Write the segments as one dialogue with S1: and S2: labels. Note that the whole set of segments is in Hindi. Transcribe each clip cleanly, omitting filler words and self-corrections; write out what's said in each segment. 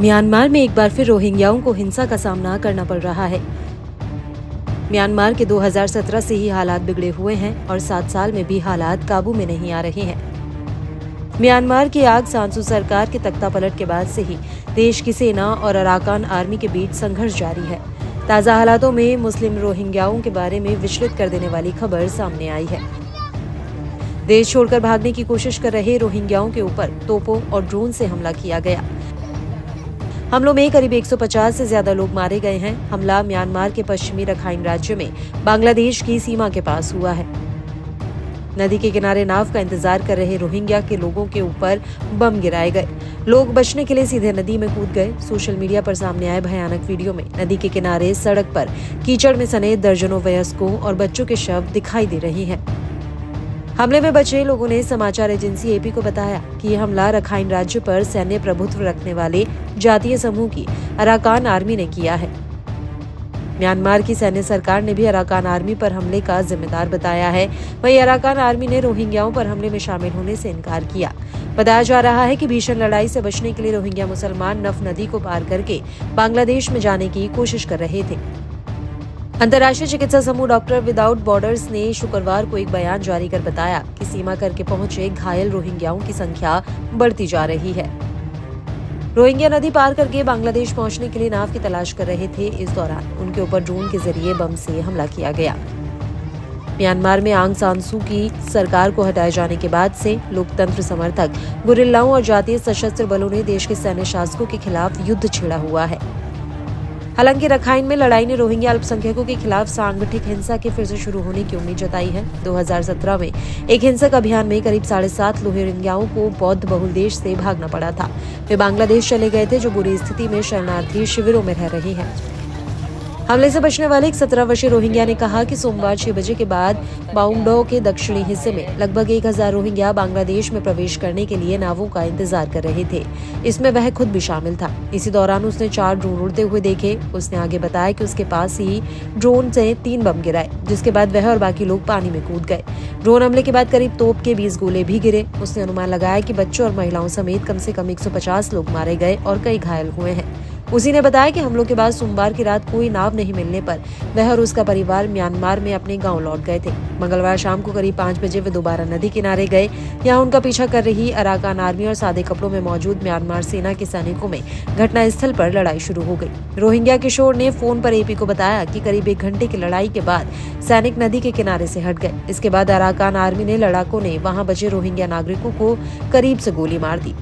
S1: म्यांमार में एक बार फिर रोहिंग्याओं को हिंसा का सामना करना पड़ रहा है। म्यांमार के 2017 से ही हालात बिगड़े हुए हैं और 7 साल में भी हालात काबू में नहीं आ रहे हैं। म्यांमार की आग सांसू सरकार के तख्तापलट के बाद से ही देश की सेना और अराकान आर्मी के बीच संघर्ष जारी है। ताजा हालातों में मुस्लिम रोहिंग्याओं के बारे में विचलित कर देने वाली खबर सामने आई है। देश छोड़कर भागने की कोशिश कर रहे रोहिंग्याओं के ऊपर तोपों और ड्रोन से हमला किया गया। हमलों में करीब 150 से ज्यादा लोग मारे गए हैं। हमला म्यांमार के पश्चिमी रखाइन राज्य में बांग्लादेश की सीमा के पास हुआ है। नदी के किनारे नाव का इंतजार कर रहे रोहिंग्या के लोगों के ऊपर बम गिराए गए। लोग बचने के लिए सीधे नदी में कूद गए। सोशल मीडिया पर सामने आए भयानक वीडियो में नदी के किनारे सड़क पर कीचड़ में सने दर्जनों वयस्कों और बच्चों के शव दिखाई दे रहे हैं। हमले में बचे लोगों ने समाचार एजेंसी एपी को बताया कि यह हमला रखाइन राज्य पर सैन्य प्रभुत्व रखने वाले जातीय समूह की अराकान आर्मी ने किया है। म्यांमार की सैन्य सरकार ने भी अराकान आर्मी पर हमले का जिम्मेदार बताया है। वहीं अराकान आर्मी ने रोहिंग्याओं पर हमले में शामिल होने से इनकार किया। बताया जा रहा है कि भीषण लड़ाई से बचने के लिए रोहिंग्या मुसलमान नफ नदी को पार करके बांग्लादेश में जाने की कोशिश कर रहे थे। अंतर्राष्ट्रीय चिकित्सा समूह डॉक्टर विदाउट बॉर्डर्स ने शुक्रवार को एक बयान जारी कर बताया कि सीमा करके पहुंचे घायल रोहिंग्याओं की संख्या बढ़ती जा रही है। रोहिंग्या नदी पार करके बांग्लादेश पहुंचने के लिए नाव की तलाश कर रहे थे। इस दौरान उनके ऊपर ड्रोन के जरिए बम से हमला किया गया। म्यांमार में आंग सान सू की सरकार को हटाए जाने के बाद से लोकतंत्र समर्थक गुरिल्लाओं और जातीय सशस्त्र बलों ने देश के सैन्य शासकों के खिलाफ युद्ध छिड़ा हुआ है। हालांकि रखाइन में लड़ाई ने रोहिंग्या अल्पसंख्यकों के खिलाफ सांगठिक हिंसा के फिर से शुरू होने की उम्मीद जताई है। 2017 में एक हिंसक अभियान में करीब 7.5 रोहिंग्याओं को बौद्ध बहुल देश से भागना पड़ा था। वे बांग्लादेश चले गए थे, जो बुरी स्थिति में शरणार्थी शिविरों में रह रहे हैं। हमले से बचने वाले एक 17 वर्षीय रोहिंग्या ने कहा कि सोमवार 6 बजे के बाद बाउंगडो के दक्षिणी हिस्से में लगभग 1000 रोहिंग्या बांग्लादेश में प्रवेश करने के लिए नावों का इंतजार कर रहे थे। इसमें वह खुद भी शामिल था। इसी दौरान उसने 4 ड्रोन उड़ते हुए देखे। उसने आगे बताया कि उसके पास ही ड्रोन से 3 बम गिराए, जिसके बाद वह और बाकी लोग पानी में कूद गए। ड्रोन हमले के बाद करीब तोप के 20 गोले भी गिरे। उसने अनुमान लगाया कि बच्चों और महिलाओं समेत कम से कम 150 लोग मारे गए और कई घायल हुए हैं। उसी ने बताया कि हमलों के बाद सोमवार की रात कोई नाव नहीं मिलने पर वह और उसका परिवार म्यांमार में अपने गांव लौट गए थे। मंगलवार शाम को करीब 5 बजे वे दोबारा नदी किनारे गए। यहाँ उनका पीछा कर रही अराकान आर्मी और सादे कपड़ों में मौजूद म्यांमार सेना के सैनिकों में घटनास्थल पर लड़ाई शुरू हो गई। रोहिंग्या किशोर ने फोन पर एपी को बताया कि करीब 1 घंटे की लड़ाई के बाद सैनिक नदी के किनारे से हट गए। इसके बाद अराकान आर्मी ने लड़ाकों ने वहां बचे रोहिंग्या नागरिकों को करीब से गोली मार दी।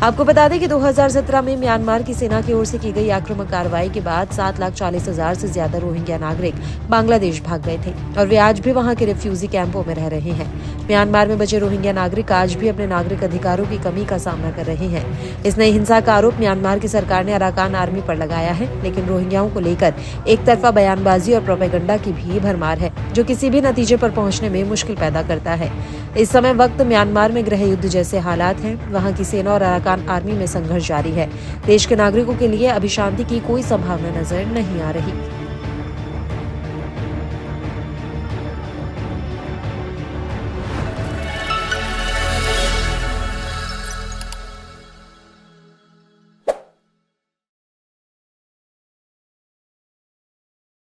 S1: आपको बता दें कि 2017 में म्यांमार की सेना की ओर से की गई आक्रामक कार्रवाई के बाद 7,40,000 से ज्यादा रोहिंग्या नागरिक बांग्लादेश भाग गए थे और वे आज भी वहां के रिफ्यूजी कैंपों में रह रहे हैं। म्यांमार में बचे रोहिंग्या नागरिक आज भी अपने नागरिक अधिकारों की कमी का सामना कर रहे हैं। इस नई हिंसा का आरोप म्यांमार की सरकार ने अराकान आर्मी पर लगाया है, लेकिन रोहिंग्याओं को लेकर एक तरफा बयानबाजी और प्रोपेगेंडा की भी भरमार है, जो किसी भी नतीजे पर पहुंचने में मुश्किल पैदा करता है। इस समय वक्त म्यांमार में गृह युद्ध जैसे हालात हैं। वहां की सेना और अराकान आर्मी में संघर्ष जारी है। देश के नागरिकों के लिए अभी शांति की कोई संभावना नजर नहीं आ रही।